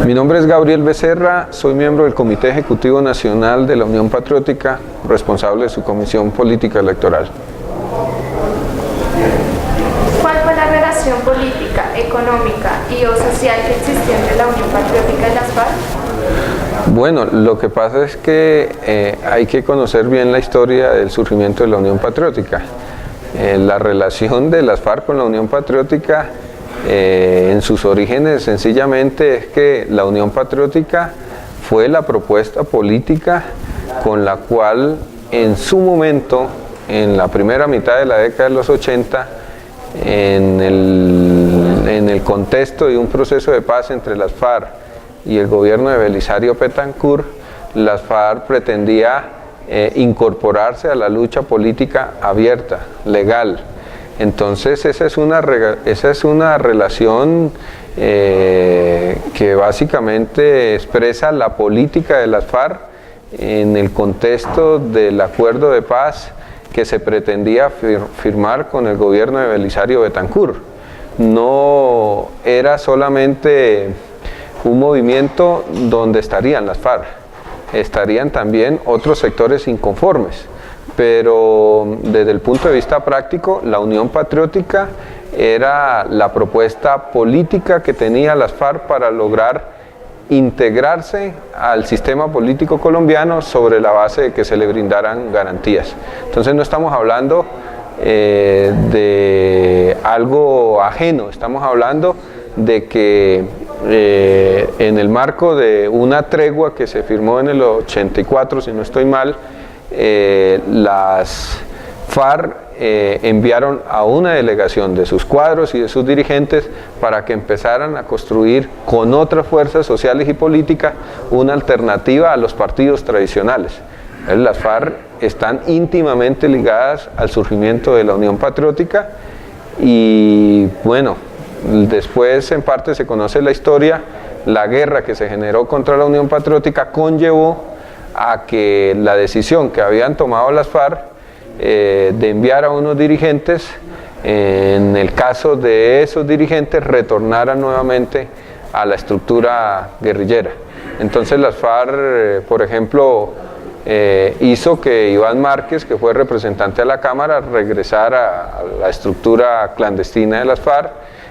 Mi nombre es Gabriel Becerra, soy miembro del Comité Ejecutivo Nacional de la Unión Patriótica, responsable de su Comisión Política Electoral. ¿Cuál fue la relación política, económica y o social que existió entre la Unión Patriótica y las FARC? Bueno, lo que pasa es que hay que conocer bien la historia del surgimiento de la Unión Patriótica. La relación de las FARC con la Unión Patriótica en sus orígenes sencillamente es que la Unión Patriótica fue la propuesta política con la cual en su momento, en la primera mitad de la década de los 80, en el contexto de un proceso de paz entre las FARC y el gobierno de Belisario Betancur, las FARC pretendía incorporarse a la lucha política abierta, legal. Entonces esa es una relación que básicamente expresa la política de las FARC en el contexto del acuerdo de paz que se pretendía firmar con el gobierno de Belisario Betancur. No era solamente un movimiento donde estarían las FARC, estarían también otros sectores inconformes. Pero desde el punto de vista práctico, la Unión Patriótica era la propuesta política que tenía las FARC para lograr integrarse al sistema político colombiano sobre la base de que se le brindaran garantías. Entonces no estamos hablando de algo ajeno, estamos hablando de que en el marco de una tregua que se firmó en el 84, si no estoy mal, las FARC enviaron a una delegación de sus cuadros y de sus dirigentes para que empezaran a construir con otras fuerzas sociales y políticas una alternativa a los partidos tradicionales. Las FARC están íntimamente ligadas al surgimiento de la Unión Patriótica y bueno, después en parte se conoce la historia. La guerra que se generó contra la Unión Patriótica conllevó a que la decisión que habían tomado las FARC de enviar a unos dirigentes, en el caso de esos dirigentes, retornaran nuevamente a la estructura guerrillera. Entonces las FARC, por ejemplo, hizo que Iván Márquez, que fue representante a la Cámara, regresara a la estructura clandestina de las FARC,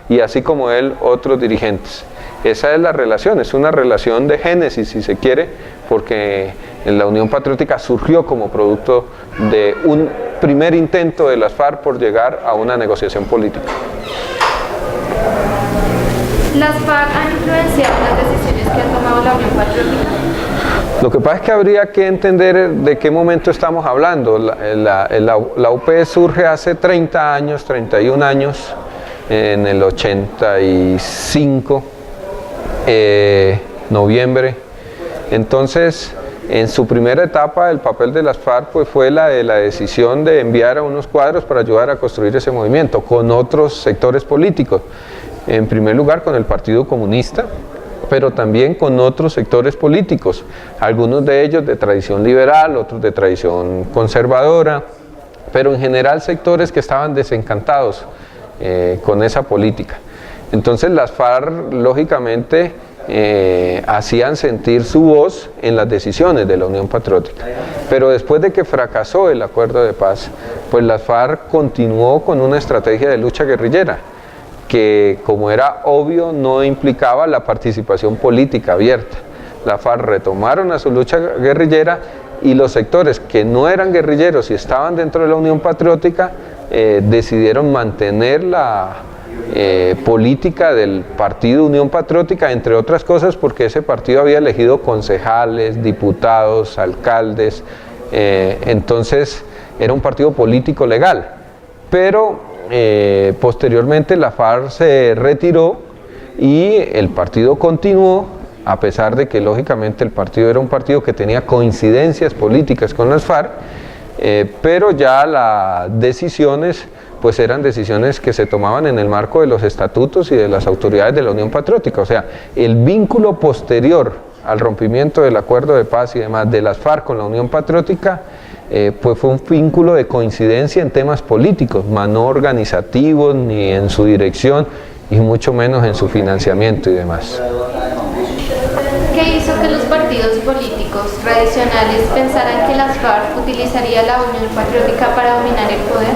y así como él, otros dirigentes. Esa es la relación, es una relación de génesis, si se quiere, porque la Unión Patriótica surgió como producto de un primer intento de las FARC por llegar a una negociación política. ¿Las FARC han influenciado las decisiones que ha tomado la Unión Patriótica? Lo que pasa es que habría que entender de qué momento estamos hablando. La UP surge hace 30 años, 31 años, en el 85, noviembre. Entonces, en su primera etapa, el papel de las FARC pues, fue la de la decisión de enviar a unos cuadros para ayudar a construir ese movimiento con otros sectores políticos. En primer lugar, con el Partido Comunista, pero también con otros sectores políticos, algunos de ellos de tradición liberal, otros de tradición conservadora, pero en general sectores que estaban desencantados con esa política. Entonces las FARC, lógicamente, hacían sentir su voz en las decisiones de la Unión Patriótica. Pero después de que fracasó el acuerdo de paz, pues las FARC continuó con una estrategia de lucha guerrillera, que como era obvio no implicaba la participación política abierta. Las FARC retomaron a su lucha guerrillera y los sectores que no eran guerrilleros y estaban dentro de la Unión Patriótica decidieron mantener la política del Partido Unión Patriótica, entre otras cosas porque ese partido había elegido concejales, diputados, alcaldes, entonces era un partido político legal, pero posteriormente la FARC se retiró y el partido continuó, a pesar de que lógicamente el partido era un partido que tenía coincidencias políticas con las FARC, pero ya las decisiones pues eran decisiones que se tomaban en el marco de los estatutos y de las autoridades de la Unión Patriótica. O sea, el vínculo posterior al rompimiento del acuerdo de paz y demás de las FARC con la Unión Patriótica, pues fue un vínculo de coincidencia en temas políticos, más no organizativos, ni en su dirección, y mucho menos en su financiamiento y demás. ¿Qué hizo que los partidos políticos tradicionales pensaran que las FARC utilizaría la Unión Patriótica para dominar el poder?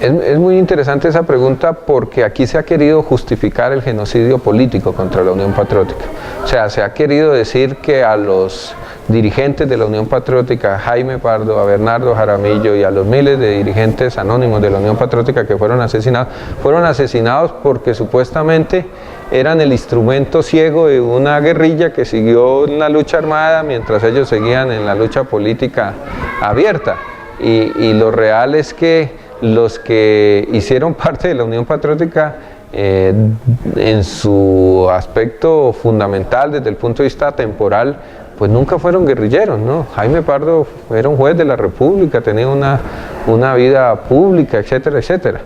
Es muy interesante esa pregunta porque aquí se ha querido justificar el genocidio político contra la Unión Patriótica. O sea, se ha querido decir que a los dirigentes de la Unión Patriótica, a Jaime Pardo, a Bernardo Jaramillo y a los miles de dirigentes anónimos de la Unión Patriótica que fueron asesinados porque supuestamente eran el instrumento ciego de una guerrilla que siguió en la lucha armada mientras ellos seguían en la lucha política abierta. Y lo real es que los que hicieron parte de la Unión Patriótica en su aspecto fundamental desde el punto de vista temporal, pues nunca fueron guerrilleros, ¿no? Jaime Pardo era un juez de la República, tenía una vida pública, etcétera, etcétera.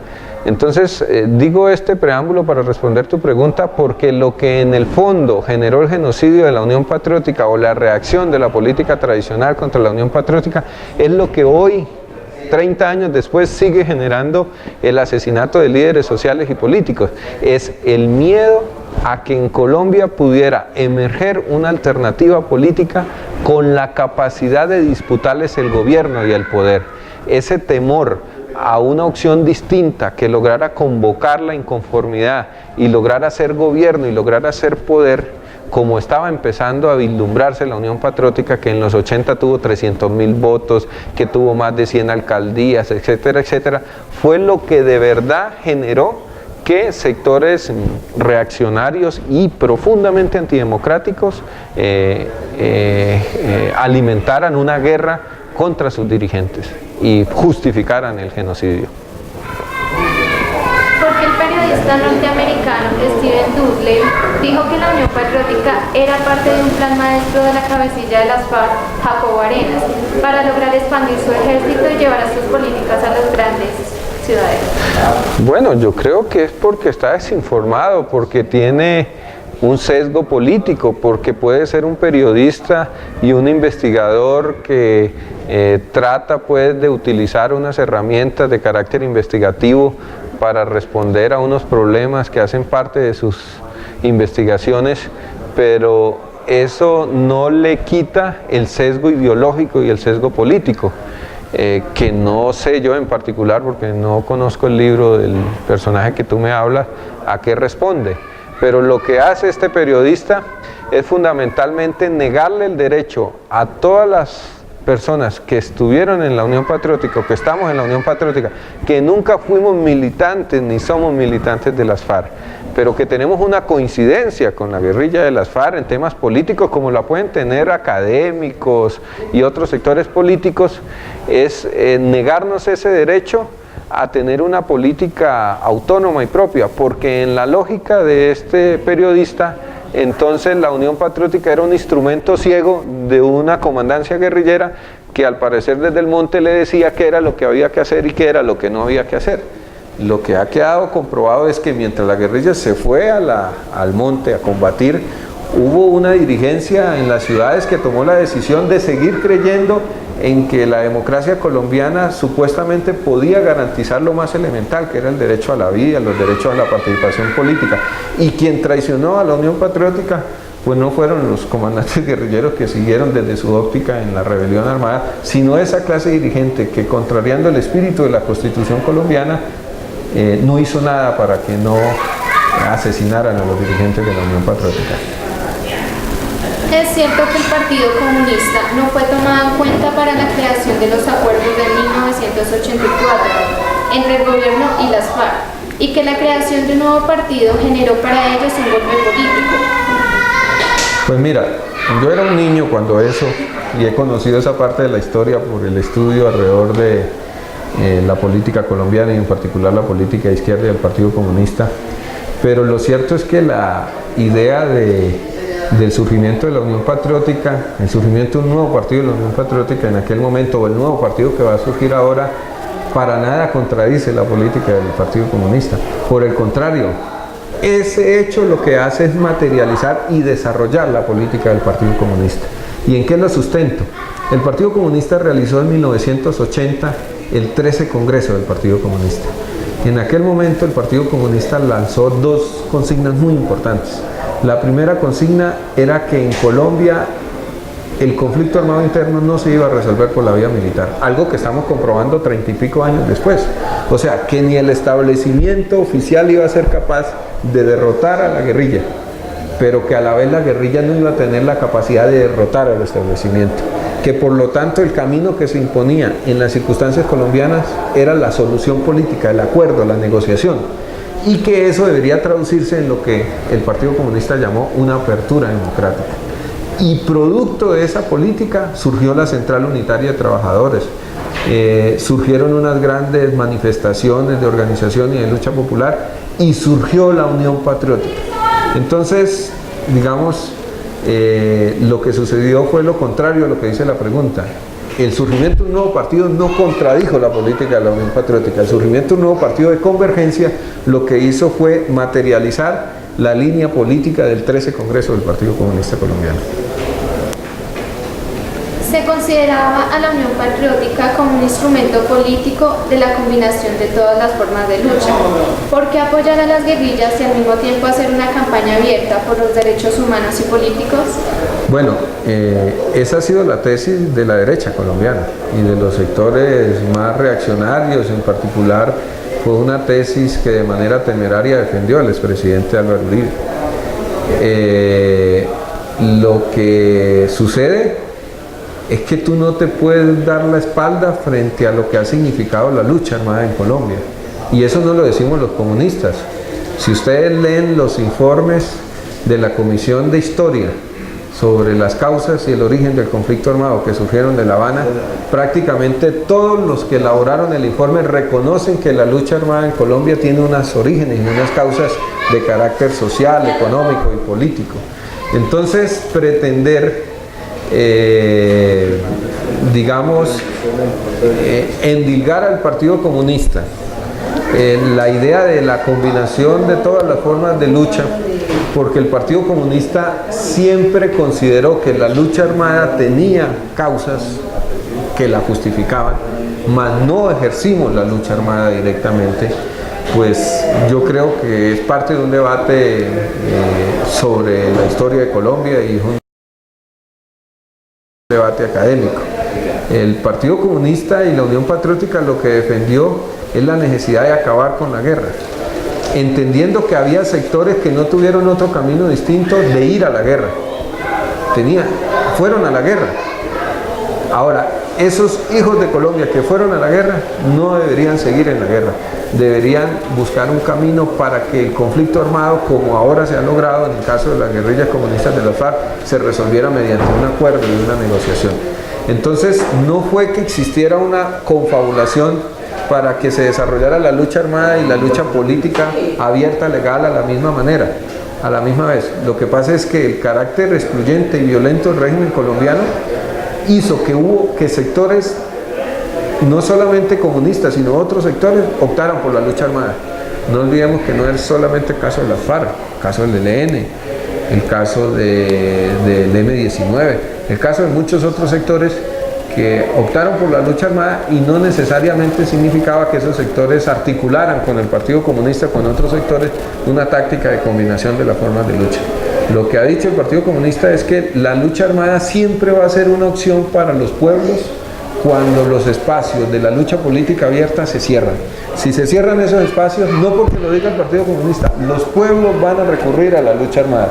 Entonces, digo este preámbulo para responder tu pregunta porque lo que en el fondo generó el genocidio de la Unión Patriótica o la reacción de la política tradicional contra la Unión Patriótica es lo que hoy, 30 años después, sigue generando el asesinato de líderes sociales y políticos. Es el miedo a que en Colombia pudiera emerger una alternativa política con la capacidad de disputarles el gobierno y el poder. Ese temor a una opción distinta que lograra convocar la inconformidad y lograra hacer gobierno y lograra hacer poder, como estaba empezando a vislumbrarse la Unión Patriótica, que en los 80 tuvo 300.000 votos, que tuvo más de 100 alcaldías, etcétera, etcétera, fue lo que de verdad generó que sectores reaccionarios y profundamente antidemocráticos alimentaran una guerra contra sus dirigentes y justificaran el genocidio. Porque el periodista norteamericano Steven Dudley dijo que la Unión Patriótica era parte de un plan maestro de la cabecilla de las FARC, Jacobo Arenas, para lograr expandir su ejército y llevar a sus políticas a las grandes ciudades. Bueno, yo creo que es porque está desinformado, porque tiene un sesgo político, porque puede ser un periodista y un investigador que trata pues de utilizar unas herramientas de carácter investigativo para responder a unos problemas que hacen parte de sus investigaciones, pero eso no le quita el sesgo ideológico y el sesgo político, que no sé yo en particular, porque no conozco el libro del personaje que tú me hablas, a qué responde. Pero lo que hace este periodista es fundamentalmente negarle el derecho a todas las personas que estuvieron en la Unión Patriótica, que estamos en la Unión Patriótica, que nunca fuimos militantes ni somos militantes de las FARC, pero que tenemos una coincidencia con la guerrilla de las FARC en temas políticos, como la pueden tener académicos y otros sectores políticos, es negarnos ese derecho a tener una política autónoma y propia, porque en la lógica de este periodista, entonces la Unión Patriótica era un instrumento ciego de una comandancia guerrillera que al parecer desde el monte le decía qué era lo que había que hacer y qué era lo que no había que hacer. Lo que ha quedado comprobado es que mientras la guerrilla se fue al monte a combatir, hubo una dirigencia en las ciudades que tomó la decisión de seguir creyendo en que la democracia colombiana supuestamente podía garantizar lo más elemental, que era el derecho a la vida, los derechos a la participación política. Y quien traicionó a la Unión Patriótica, pues no fueron los comandantes guerrilleros que siguieron desde su óptica en la rebelión armada, sino esa clase dirigente que, contrariando el espíritu de la Constitución colombiana, no hizo nada para que no asesinaran a los dirigentes de la Unión Patriótica. Es cierto que el Partido Comunista no fue tomado en cuenta para la creación de los acuerdos de 1984 entre el gobierno y las FARC, y que la creación de un nuevo partido generó para ellos un golpe político. Pues mira, yo era un niño cuando eso, y he conocido esa parte de la historia por el estudio alrededor de la política colombiana y en particular la política de izquierda y del Partido Comunista, pero lo cierto es que la idea del surgimiento de la Unión Patriótica, el surgimiento de un nuevo partido de la Unión Patriótica en aquel momento, o el nuevo partido que va a surgir ahora, para nada contradice la política del Partido Comunista. Por el contrario, ese hecho lo que hace es materializar y desarrollar la política del Partido Comunista. ¿Y en qué lo sustento? El Partido Comunista realizó en 1980 el 13 Congreso del Partido Comunista. En aquel momento el Partido Comunista lanzó dos consignas muy importantes. La primera consigna era que en Colombia el conflicto armado interno no se iba a resolver por la vía militar, algo que estamos comprobando 30 y pico años después. O sea, que ni el establecimiento oficial iba a ser capaz de derrotar a la guerrilla, pero que a la vez la guerrilla no iba a tener la capacidad de derrotar al establecimiento, que por lo tanto el camino que se imponía en las circunstancias colombianas era la solución política, el acuerdo, la negociación, y que eso debería traducirse en lo que el Partido Comunista llamó una apertura democrática. Y producto de esa política surgió la Central Unitaria de Trabajadores, surgieron unas grandes manifestaciones de organización y de lucha popular, y surgió la Unión Patriótica. Entonces, digamos, lo que sucedió fue lo contrario a lo que dice la pregunta. El surgimiento de un nuevo partido no contradijo la política de la Unión Patriótica. El surgimiento de un nuevo partido de convergencia lo que hizo fue materializar la línea política del 13 Congreso del Partido Comunista Colombiano. Se consideraba a la Unión Patriótica como un instrumento político de la combinación de todas las formas de lucha. ¿Por qué apoyar a las guerrillas y al mismo tiempo hacer una campaña abierta por los derechos humanos y políticos? Bueno, esa ha sido la tesis de la derecha colombiana y de los sectores más reaccionarios. En particular, fue una tesis que de manera temeraria defendió el expresidente Álvaro Uribe. Lo que sucede es que tú no te puedes dar la espalda frente a lo que ha significado la lucha armada en Colombia. Y eso no lo decimos los comunistas. Si ustedes leen los informes de la Comisión de Historia sobre las causas y el origen del conflicto armado que surgieron de La Habana, prácticamente todos los que elaboraron el informe reconocen que la lucha armada en Colombia tiene unos orígenes y unas causas de carácter social, económico y político. Entonces, pretender endilgar al Partido Comunista la idea de la combinación de todas las formas de lucha, porque el Partido Comunista siempre consideró que la lucha armada tenía causas que la justificaban, mas no ejercimos la lucha armada directamente. Pues yo creo que es parte de un debate sobre la historia de Colombia y un debate académico. El Partido Comunista y la Unión Patriótica lo que defendió es la necesidad de acabar con la guerra, entendiendo que había sectores que no tuvieron otro camino distinto de ir a la guerra. Fueron a la guerra. Ahora, esos hijos de Colombia que fueron a la guerra no deberían seguir en la guerra, deberían buscar un camino para que el conflicto armado, como ahora se ha logrado en el caso de las guerrillas comunistas de las FARC, se resolviera mediante un acuerdo y una negociación. Entonces, no fue que existiera una confabulación para que se desarrollara la lucha armada y la lucha política abierta, legal, a la misma manera, a la misma vez. Lo que pasa es que el carácter excluyente y violento del régimen colombiano hizo que sectores, no solamente comunistas, sino otros sectores, optaran por la lucha armada. No olvidemos que no es solamente el caso de las FARC, el caso del ELN, el caso del M-19, el caso de muchos otros sectores que optaron por la lucha armada, y no necesariamente significaba que esos sectores articularan con el Partido Comunista, con otros sectores, una táctica de combinación de las formas de lucha. Lo que ha dicho el Partido Comunista es que la lucha armada siempre va a ser una opción para los pueblos cuando los espacios de la lucha política abierta se cierran. Si se cierran esos espacios, no porque lo diga el Partido Comunista, los pueblos van a recurrir a la lucha armada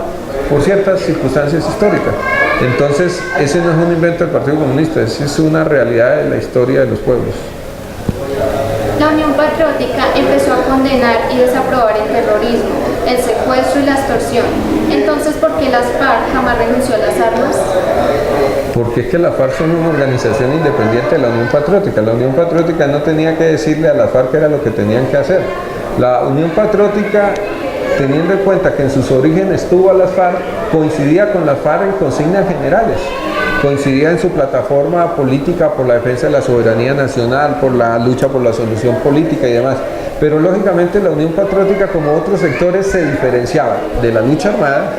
por ciertas circunstancias históricas. Entonces, ese no es un invento del Partido Comunista, esa es una realidad de la historia de los pueblos. La Unión Patriótica empezó a condenar y desaprobar el terrorismo, el secuestro y la extorsión. Entonces, ¿por qué las FARC jamás renunció a las armas? Porque es que las FARC son una organización independiente de la Unión Patriótica. La Unión Patriótica no tenía que decirle a las FARC qué era lo que tenían que hacer. La Unión Patriótica, teniendo en cuenta que en sus orígenes tuvo a las FARC, coincidía con las FARC en consignas generales, coincidía en su plataforma política por la defensa de la soberanía nacional, por la lucha por la solución política y demás. Pero lógicamente la Unión Patriótica, como otros sectores, se diferenciaba de la lucha armada,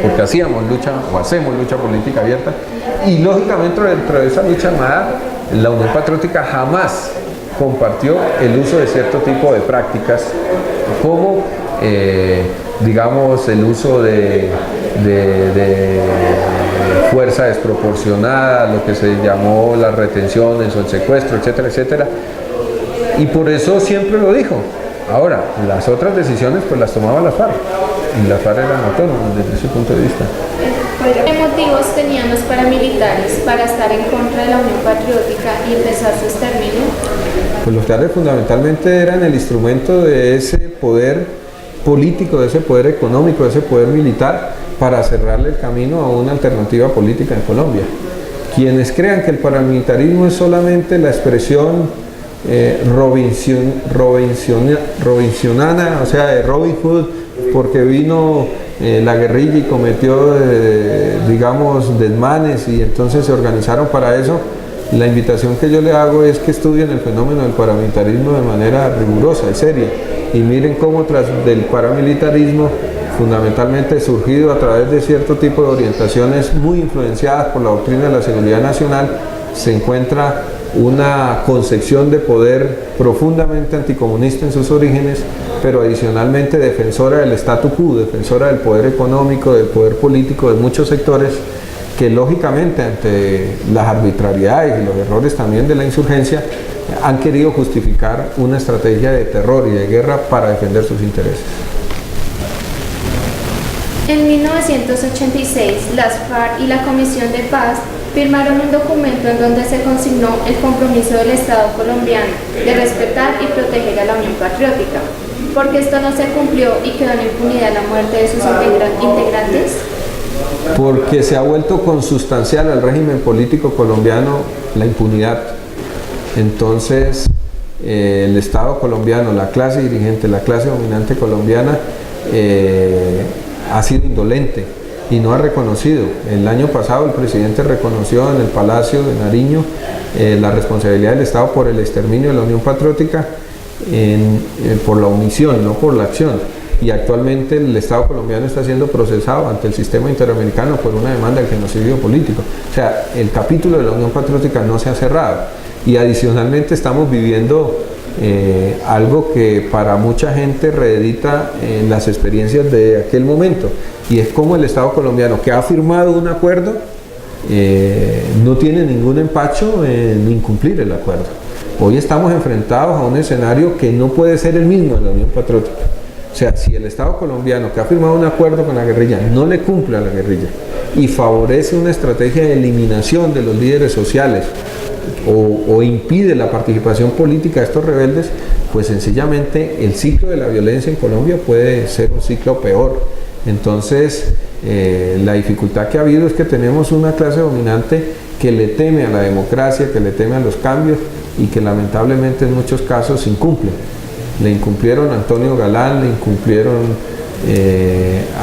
porque hacíamos lucha o hacemos lucha política abierta, y lógicamente dentro de esa lucha armada, la Unión Patriótica jamás compartió el uso de cierto tipo de prácticas como digamos, el uso de fuerza desproporcionada, lo que se llamó las retenciones o el secuestro, etcétera, etcétera. Y por eso siempre lo dijo. Ahora, las otras decisiones pues las tomaba las FARC, y las FARC eran autónomas desde ese punto de vista. ¿Qué motivos tenían los paramilitares para estar en contra de la Unión Patriótica y empezar su exterminio? Pues los militares fundamentalmente eran el instrumento de ese poder político, de ese poder económico, de ese poder militar, para cerrarle el camino a una alternativa política en Colombia. Quienes crean que el paramilitarismo es solamente la expresión robinsioniana, o sea, de Robin Hood, porque vino la guerrilla y cometió, digamos, desmanes y entonces se organizaron para eso. La invitación que yo le hago es que estudien el fenómeno del paramilitarismo de manera rigurosa y seria, y miren cómo tras del paramilitarismo, fundamentalmente surgido a través de cierto tipo de orientaciones muy influenciadas por la doctrina de la seguridad nacional, se encuentra una concepción de poder profundamente anticomunista en sus orígenes, pero adicionalmente defensora del statu quo, defensora del poder económico, del poder político de muchos sectores, que lógicamente ante las arbitrariedades y los errores también de la insurgencia han querido justificar una estrategia de terror y de guerra para defender sus intereses. En 1986, las FARC y la Comisión de Paz firmaron un documento en donde se consignó el compromiso del Estado colombiano de respetar y proteger a la Unión Patriótica. ¿Por qué esto no se cumplió y quedó en impunidad la muerte de sus integrantes? Porque se ha vuelto consustancial al régimen político colombiano la impunidad. Entonces, el Estado colombiano, la clase dirigente, la clase dominante colombiana ha sido indolente y no ha reconocido. El año pasado el presidente reconoció en el Palacio de Nariño la responsabilidad del Estado por el exterminio de la Unión Patriótica por la omisión, no por la acción. Y actualmente el Estado colombiano está siendo procesado ante el sistema interamericano por una demanda del genocidio político. O sea, el capítulo de la Unión Patriótica no se ha cerrado. Y adicionalmente estamos viviendo algo que para mucha gente reedita las experiencias de aquel momento, y es como el Estado colombiano, que ha firmado un acuerdo, no tiene ningún empacho en incumplir el acuerdo. Hoy estamos enfrentados a un escenario que no puede ser el mismo en la Unión Patriótica. O sea, si el Estado colombiano, que ha firmado un acuerdo con la guerrilla, no le cumple a la guerrilla y favorece una estrategia de eliminación de los líderes sociales o impide la participación política de estos rebeldes, pues sencillamente el ciclo de la violencia en Colombia puede ser un ciclo peor. Entonces, la dificultad que ha habido es que tenemos una clase dominante que le teme a la democracia, que le teme a los cambios y que lamentablemente en muchos casos incumple. Le incumplieron a Antonio Galán, le incumplieron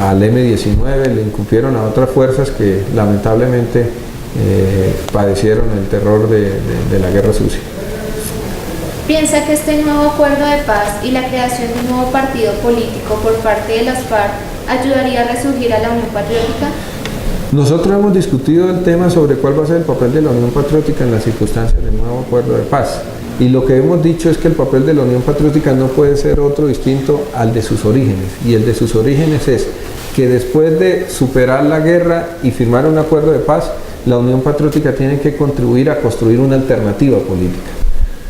al M-19, le incumplieron a otras fuerzas que lamentablemente padecieron el terror de la guerra sucia. ¿Piensa que este nuevo acuerdo de paz y la creación de un nuevo partido político por parte de las FARC ayudaría a resurgir a la Unión Patriótica? Nosotros hemos discutido el tema sobre cuál va a ser el papel de la Unión Patriótica en las circunstancias del nuevo acuerdo de paz. Y lo que hemos dicho es que el papel de la Unión Patriótica no puede ser otro distinto al de sus orígenes. Y el de sus orígenes es que después de superar la guerra y firmar un acuerdo de paz, la Unión Patriótica tiene que contribuir a construir una alternativa política.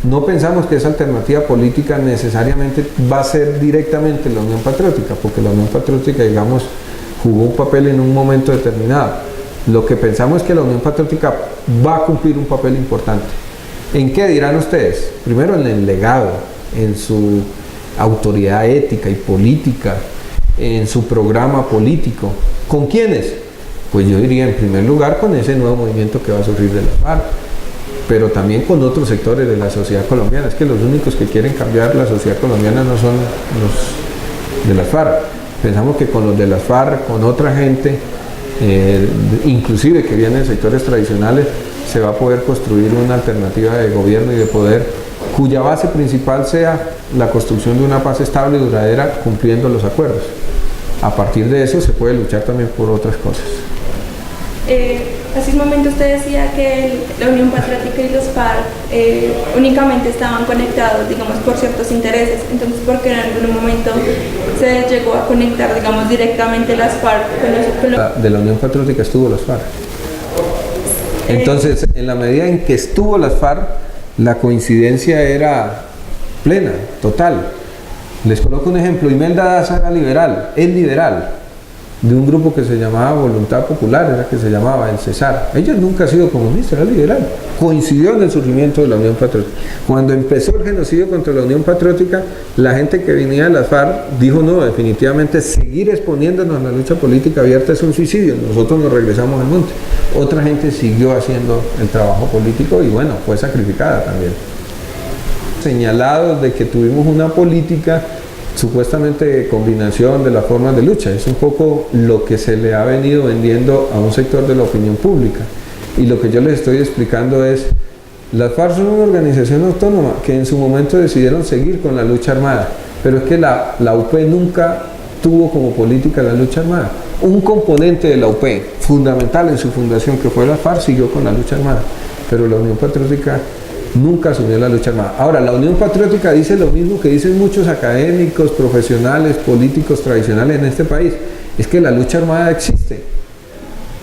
No pensamos que esa alternativa política necesariamente va a ser directamente la Unión Patriótica, porque la Unión Patriótica, digamos, jugó un papel en un momento determinado. Lo que pensamos es que la Unión Patriótica va a cumplir un papel importante. ¿En qué dirán ustedes? Primero en el legado, en su autoridad ética y política, en su programa político. ¿Con quiénes? Pues yo diría en primer lugar con ese nuevo movimiento que va a surgir de la FARC, pero también con otros sectores de la sociedad colombiana. Es que los únicos que quieren cambiar la sociedad colombiana no son los de las FARC. Pensamos que con los de las FARC, con otra gente, inclusive que viene de sectores tradicionales, se va a poder construir una alternativa de gobierno y de poder cuya base principal sea la construcción de una paz estable y duradera cumpliendo los acuerdos. A partir de eso se puede luchar también por otras cosas. Hace un momento usted decía que la Unión Patriótica y los FARC únicamente estaban conectados, digamos, por ciertos intereses. Entonces, ¿por qué en algún momento se llegó a conectar, digamos, directamente las FARC con los... De la Unión Patriótica estuvo las FARC. Entonces, en la medida en que estuvo las FARC, la coincidencia era plena, total. Les coloco un ejemplo. Imelda Daza era liberal, es liberal, de un grupo que se llamaba Voluntad Popular, era que se llamaba el Cesar. Ella nunca ha sido comunista, era liberal. Coincidió en el surgimiento de la Unión Patriótica. Cuando empezó el genocidio contra la Unión Patriótica, la gente que venía de las FARC dijo: no, definitivamente seguir exponiéndonos a la lucha política abierta es un suicidio, nosotros nos regresamos al monte. Otra gente siguió haciendo el trabajo político y bueno, fue sacrificada también. Señalados de que tuvimos una política supuestamente de combinación de las formas de lucha. Es un poco lo que se le ha venido vendiendo a un sector de la opinión pública. Y lo que yo les estoy explicando es: las FARC son una organización autónoma que en su momento decidieron seguir con la lucha armada, pero es que la UP nunca tuvo como política la lucha armada. Un componente de la UP, fundamental en su fundación, que fue la FARC, siguió con la lucha armada, pero la Unión Patriótica nunca asumió la lucha armada. Ahora, la Unión Patriótica dice lo mismo que dicen muchos académicos, profesionales, políticos tradicionales en este país: es que la lucha armada existe.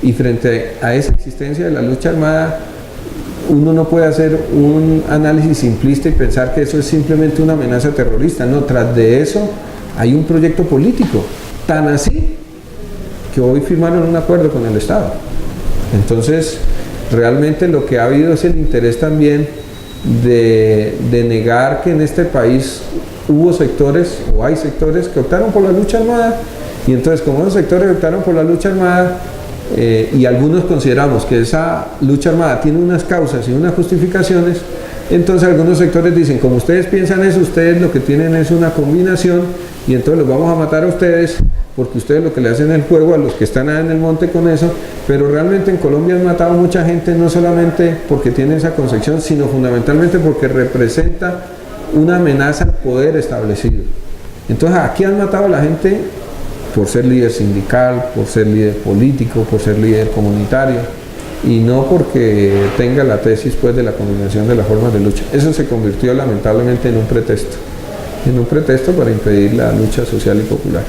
Y frente a esa existencia de la lucha armada, uno no puede hacer un análisis simplista y pensar que eso es simplemente una amenaza terrorista. No, tras de eso hay un proyecto político, tan así que hoy firmaron un acuerdo con el Estado. Entonces, realmente lo que ha habido es el interés también de negar que en este país hubo sectores, o hay sectores, que optaron por la lucha armada, y entonces como esos sectores optaron por la lucha armada, y algunos consideramos que esa lucha armada tiene unas causas y unas justificaciones, entonces algunos sectores dicen: como ustedes piensan eso, ustedes lo que tienen es una combinación, y entonces los vamos a matar a ustedes, porque ustedes lo que le hacen el juego a los que están allá en el monte con eso. Pero realmente en Colombia han matado a mucha gente, no solamente porque tiene esa concepción, sino fundamentalmente porque representa una amenaza al poder establecido. Entonces aquí han matado a la gente por ser líder sindical, por ser líder político, por ser líder comunitario, y no porque tenga la tesis pues de la combinación de las formas de lucha. Eso se convirtió lamentablemente en un pretexto para impedir la lucha social y popular.